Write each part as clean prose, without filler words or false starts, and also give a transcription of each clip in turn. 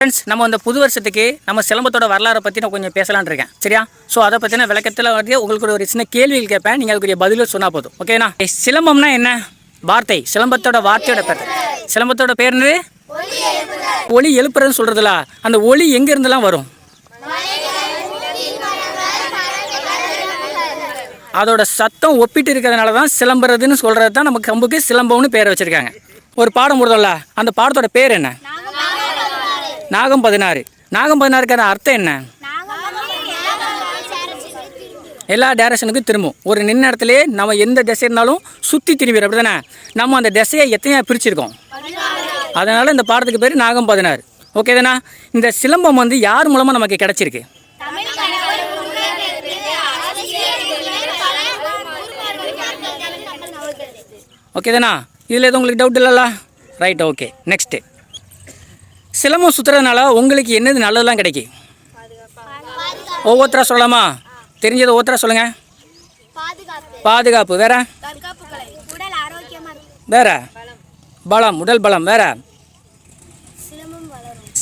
Friends, நம்ம இந்த புது வருஷத்துக்கு நம்ம சிலம்பத்தோட வரலாறை பற்றி நான் கொஞ்சம் பேசலான்னு இருக்கேன். சரியா? ஸோ அதை பற்றின விளக்கத்தில் வந்து உங்களுக்கு ஒரு சின்ன கேள்விகள் கேட்பேன். நீங்கள் அதுக்குரிய பதிலும் சொன்னால் போதும். ஓகேண்ணா? சிலம்பம்னா என்ன? வார்த்தை. சிலம்பத்தோட வார்த்தையோட பேர். சிலம்பத்தோட பேர் என்னது? ஒலி எழுப்புறதுன்னு சொல்கிறதுல அந்த ஒலி எங்கேருந்துலாம் வரும்? அதோட சத்தம் ஒப்பிட்டு இருக்கிறதுனால தான் சிலம்புறதுன்னு சொல்கிறது தான் நம்ம கம்புக்கு சிலம்பம்னு பேரை வச்சுருக்காங்க. ஒரு பாடம் போடுறோம்ல, அந்த பாடத்தோட பேர் என்ன? நாகம் 16. நாகம் 16க்கான அர்த்தம் என்ன? எல்லா டைரக்ஷனுக்கும் திரும்பும். ஒரு நின்ன இடத்துலேயே நம்ம எந்த திசை இருந்தாலும் சுற்றி திரும்பிடும். அப்படி தானே? நம்ம அந்த திசையை எத்தனையாக பிரிச்சிருக்கோம். அதனால் இந்த பாடத்துக்கு பேர் நாகம் 16. ஓகே தானே? இந்த சிலம்பம் வந்து யார் மூலமாக நமக்கு கிடச்சிருக்கு? ஓகே தானே? இதில் எதுவும் உங்களுக்கு டவுட் இல்லைல்ல? Right, okay. நெக்ஸ்ட்டு, சிலம்பம் சுற்றுறதுனால உங்களுக்கு என்னது நல்லதெல்லாம் கிடைக்கும்? ஒவ்வொருத்தரா சொல்லலாமா? தெரிஞ்சதை ஒவ்வொருத்தரா சொல்லுங்கள். பாதுகாப்பு. வேற? வேற? பலம், உடல் பலம். வேற?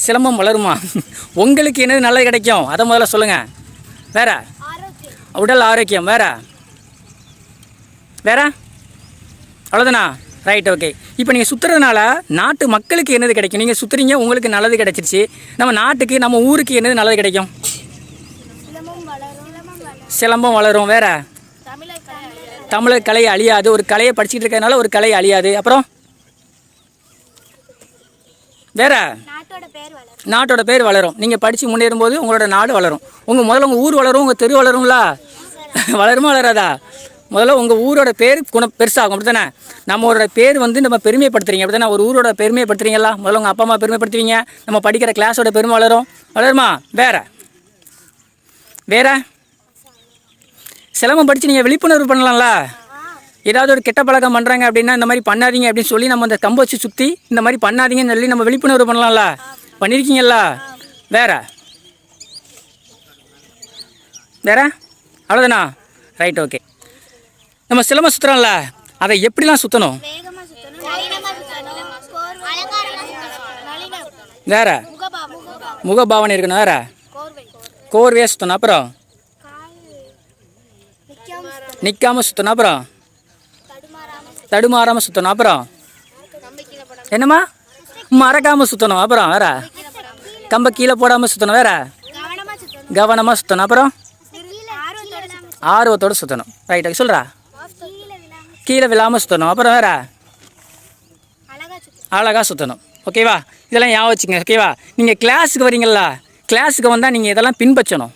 சிலம்பம் வளருமா? உங்களுக்கு என்னது நல்லது கிடைக்கும் அதை முதல்ல சொல்லுங்கள். வேற? உடல் ஆரோக்கியம். வேற? வேற? அவ்வளோதானா? Right, okay. இப்போ நீங்கள் சுற்றுறதுனால நாட்டு மக்களுக்கு என்னது கிடைக்கும்? நீங்கள் சுற்றுறீங்க, உங்களுக்கு நல்லது கிடைச்சிருச்சு. நம்ம நாட்டுக்கு, நம்ம ஊருக்கு என்னது நல்லது கிடைக்கும்? சிலம்பம் வளரும். வேற? தமிழர் கலை அழியாது. ஒரு கலையை படிச்சுட்டு இருக்கிறதுனால ஒரு கலை அழியாது. அப்புறம் வேற? நாட்டோட பேர் வளரும். நீங்கள் படித்து முன்னேறும்போது உங்களோட நாடு வளரும். முதல்ல உங்கள் ஊர் வளரும், உங்கள் தெரு வளரும்ல. வளருமா வளராதா? முதல்ல உங்கள் ஊரோட பேர் பெருசாகும். அப்படி தானே? நம்மளோட பேர் வந்து நம்ம பெருமைப்படுத்துறீங்க. அப்படி தானே? ஒரு ஊரோட பெருமைப்படுத்துறீங்களா? முதல்ல உங்கள் அப்பா அம்மா பெருமைப்படுத்துவீங்க. நம்ம படிக்கிற கிளாஸோட பெருமை வளரும். வளருமா? வேற? வேற? சிலம்பம் படித்து நீங்கள் விழிப்புணர்வு பண்ணலாம்ல. ஏதாவது ஒரு கெட்ட பழக்கம் பண்ணுறாங்க அப்படின்னா இந்த மாதிரி பண்ணாதீங்க அப்படின்னு சொல்லி நம்ம அந்த கம்பை வச்சு சுற்றி இந்த மாதிரி பண்ணாதீங்கன்னு சொல்லி நம்ம விழிப்புணர்வு பண்ணலாம்ல. பண்ணியிருக்கீங்களா? வேற? வேற? அவ்வளோதானா? Right, okay. நம்ம சிலம்பம் சுற்றுறோம்ல, அதை எப்படிலாம் சுற்றணும்? வேற? முகபாவனை இருக்கணும். வேற? கோர்வையாக சுற்றணும். அப்புறம் நிற்காமல் சுற்றணும். அப்புறம் தடுமாறாமல் சுற்றணும். அப்புறம் என்னம்மா? மறக்காமல் சுற்றணும். அப்புறம் வேற? கம்பை கீழே போடாமல் சுற்றணும். வேற? கவனமாக சுற்றணும். அப்புறம் ஆர்வத்தோடு சுற்றணும். Right, okay. சொல்கிறா? கீழே விழாமல் சுற்றணும். அப்புறம் வேற? அழகாக சுற்றணும். ஓகேவா? இதெல்லாம் ஞாபகம் வச்சுங்க. ஓகேவா? நீங்கள் கிளாஸுக்கு வரீங்களா, கிளாஸுக்கு வந்தால் நீங்கள் இதெல்லாம் பின்பற்றணும்.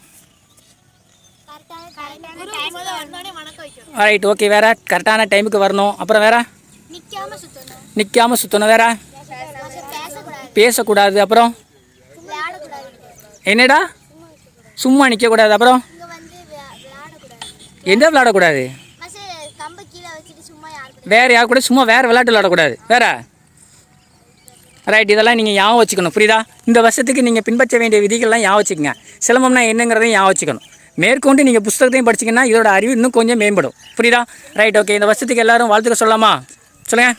Right, okay. வேற? கரெக்டான டைமுக்கு வரணும். அப்புறம் வேற? நிற்காமல் சுற்றணும். வேற? பேசக்கூடாது. அப்புறம் என்னடா? சும்மா நிற்கக்கூடாது. அப்புறம் எந்த விளையாடக்கூடாது? வேறு யார் கூட சும்மா வேறு விளையாட்டு விளையாடக்கூடாது. வேற? ரைட், இதெல்லாம் நீங்கள் ஞாபகம் வச்சுக்கணும். புரியுதா? இந்த வருஷத்துக்கு நீங்கள் பின்பற்ற வேண்டிய விதிகள்லாம் ஞாபகம் வச்சுக்கோங்க. சிலம்பம்னா என்னங்கிறதையும் ஞாபகம் வச்சுக்கணும். மேற்கொண்டு நீங்கள் புத்தகத்தையும் படிச்சிங்கன்னா இதோட அறிவு இன்னும் கொஞ்சம் மேம்படும். புரியுதா? Right, okay. இந்த வருஷத்துக்கு எல்லோரும் வாழ்த்துக்க சொல்லலாமா? சொல்லுங்கள்.